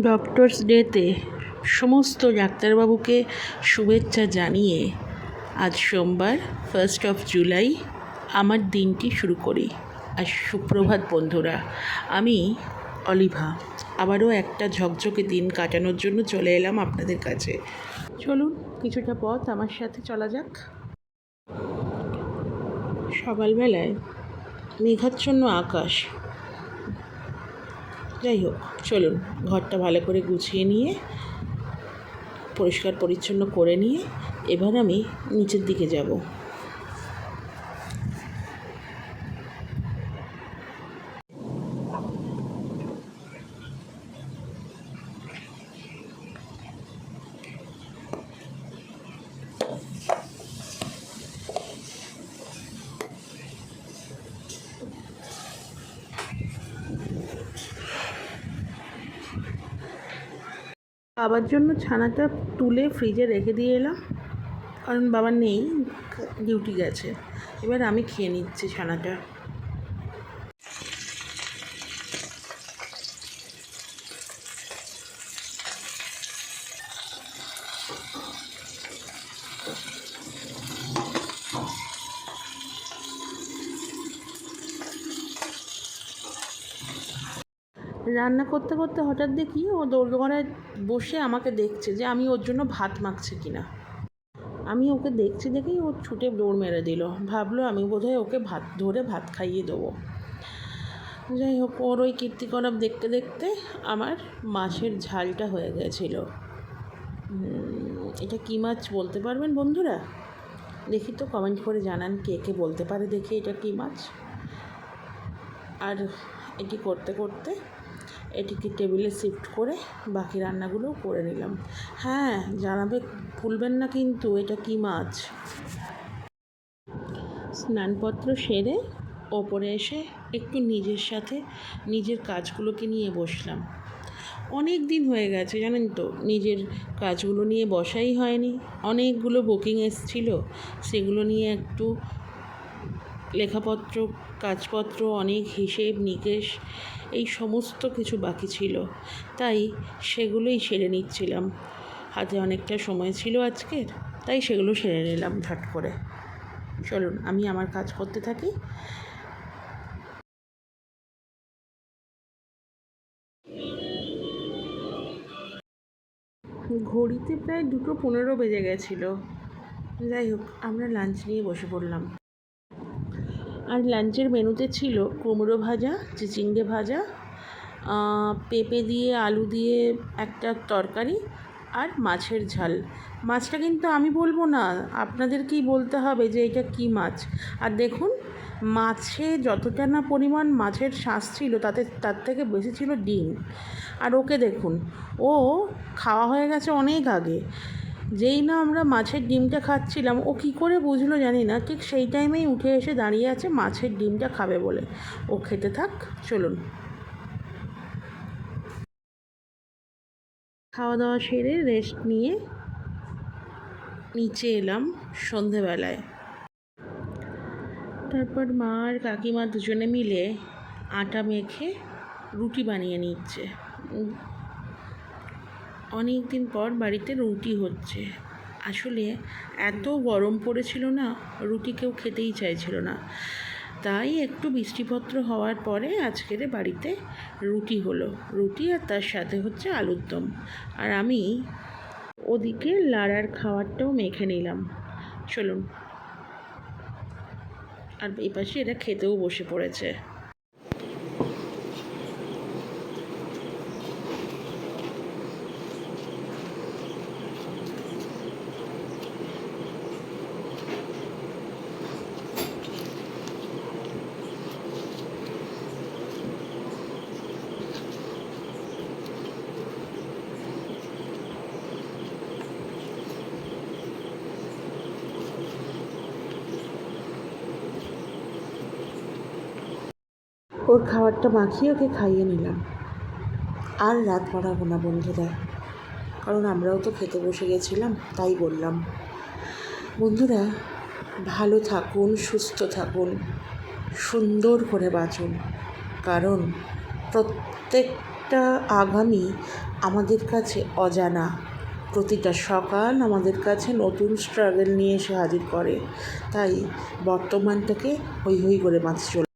Doctors ডেতে সমস্ত ডাক্তারবাবুকে শুভেচ্ছা জানিয়ে আজ সোমবার 1 জুলাই আমার দিনটি শুরু করি। আর সুপ্রভাত বন্ধুরা, আমি অলিভা আবারও একটা ঝকঝকে দিন কাটানোর জন্য চলে এলাম আপনাদের কাছে। চলুন কিছুটা পথ আমার সাথে চলা যাক। সকালবেলায় মেঘাচ্ছন্ন আকাশ, যাই হোক চলুন ঘরটা ভালো করে গুছিয়ে নিয়ে পরিষ্কার পরিচ্ছন্ন করে নিয়ে এবার আমি নিচের দিকে যাব। বাবার জন্য ছানাটা তুলে ফ্রিজে রেখে দিয়ে এলাম, কারণ বাবা নেই, ডিউটি গেছে। এবার আমি খেয়ে নিচ্ছি ছানাটা। রান্না করতে করতে হঠাৎ দেখি ও দোরগোড়ায় বসে আমাকে দেখছে যে আমি ওর জন্য ভাত মাখছি কিনা। আমি ওকে দেখছি দেখেই ও ছুটে দৌড় মেরে দিল, ভাবলো আমি বোধহয় ওকে ভাত খাইয়ে দেবো। যাই হোক, ওর ওই কীর্তিকলাপ দেখতে দেখতে আমার মাছের ঝালটা হয়ে গেছিল। এটা কী মাছ বলতে পারবেন বন্ধুরা? দেখি তো কমেন্ট করে জানান কে কে বলতে পারে, দেখি এটা কী মাছ। আর এটি করতে করতে এটিকে টেবিলে শিফট করে বাকি রান্নাগুলোও করে নিলাম। হ্যাঁ, জানাবে ভুলবেন না কিন্তু এটা কী মাছ। স্নানপত্র সেরে ওপরে এসে একটু নিজের সাথে নিজের কাজগুলোকে নিয়ে বসলাম। অনেক দিন হয়ে গেছে জানেন তো, নিজের কাজগুলো নিয়ে বসাই হয়নি। অনেকগুলো বুকিং এসছিল, সেগুলো নিয়ে একটু লেখাপত্র, কাজপত্র, অনেক হিসেব নিকেশ, এই সমস্ত কিছু বাকি ছিল, তাই সেগুলোই সেরে নিচ্ছিলাম। হাতে অনেকটা সময় ছিল আজকের, তাই সেগুলো সেরে নিলাম ঝট করে। চলুন আমি আমার কাজ করতে থাকি। ঘড়িতে প্রায় 2:15 বেজে গেছিলো। যাই হোক, আমরা লাঞ্চ নিয়ে বসে পড়লাম। আর লাঞ্চের মেনুতে ছিল কুমড়ো ভাজা, চিচিঙ্গে ভাজা, পেঁপে দিয়ে আলু দিয়ে একটা তরকারি, আর মাছের ঝাল। মাছটা কিন্তু আমি বলবো না, আপনাদেরকেই বলতে হবে যে এটা কী মাছ। আর দেখুন, মাছে যতটা না পরিমাণ মাছের শাঁস ছিল, তার থেকে বেশি ছিল ডিম। আর ওকে দেখুন, ও খাওয়া হয়ে গেছে অনেক আগে। যেই না আমরা মাছের ডিমটা খাচ্ছিলাম, ও কী করে বুঝলো জানি না, ঠিক সেই টাইমেই উঠে এসে দাঁড়িয়ে আছে মাছের ডিমটা খাবে বলে। ও খেতে থাক, চলুন। খাওয়া দাওয়া সেরে রেস্ট নিয়ে নিচে এলাম সন্ধেবেলায়। তারপর মা আর কাকিমা দুজনে মিলে আটা মেখে রুটি বানিয়ে নিচ্ছে। অনেক দিন পর বাড়িতে রুটি হচ্ছে। আসলে এত গরম পড়েছিল না, রুটি কেউ খেতেই চাইছিল না, তাই একটু বৃষ্টিপত্র হওয়ার পরে আজকের বাড়িতে রুটি হলো। রুটি আর তার সাথে হচ্ছে আলুর দম। আর আমি ওদিকে লাড়ার খাবারটাও মেখে নিলাম। চলুন, আর এই পাশে এরা খেতেও বসে পড়েছে। ওর খাবারটা মাখিয়ে ওকে খাইয়ে নিলাম। আর রাত বাড়াবো না বন্ধুরা, কারণ আমরাও তো খেতে বসে গেছিলাম, তাই বললাম। বন্ধুরা, ভালো থাকুন, সুস্থ থাকুন, সুন্দর করে বাঁচুন, কারণ প্রত্যেক প্রত্যেকটা আগামী আমাদের কাছে অজানা, প্রতিটা সকাল আমাদের কাছে নতুন স্ট্রাগল নিয়ে এসে হাজির করে। তাই বর্তমানটাকে হৈ হৈ করে বাঁচতে চলবে।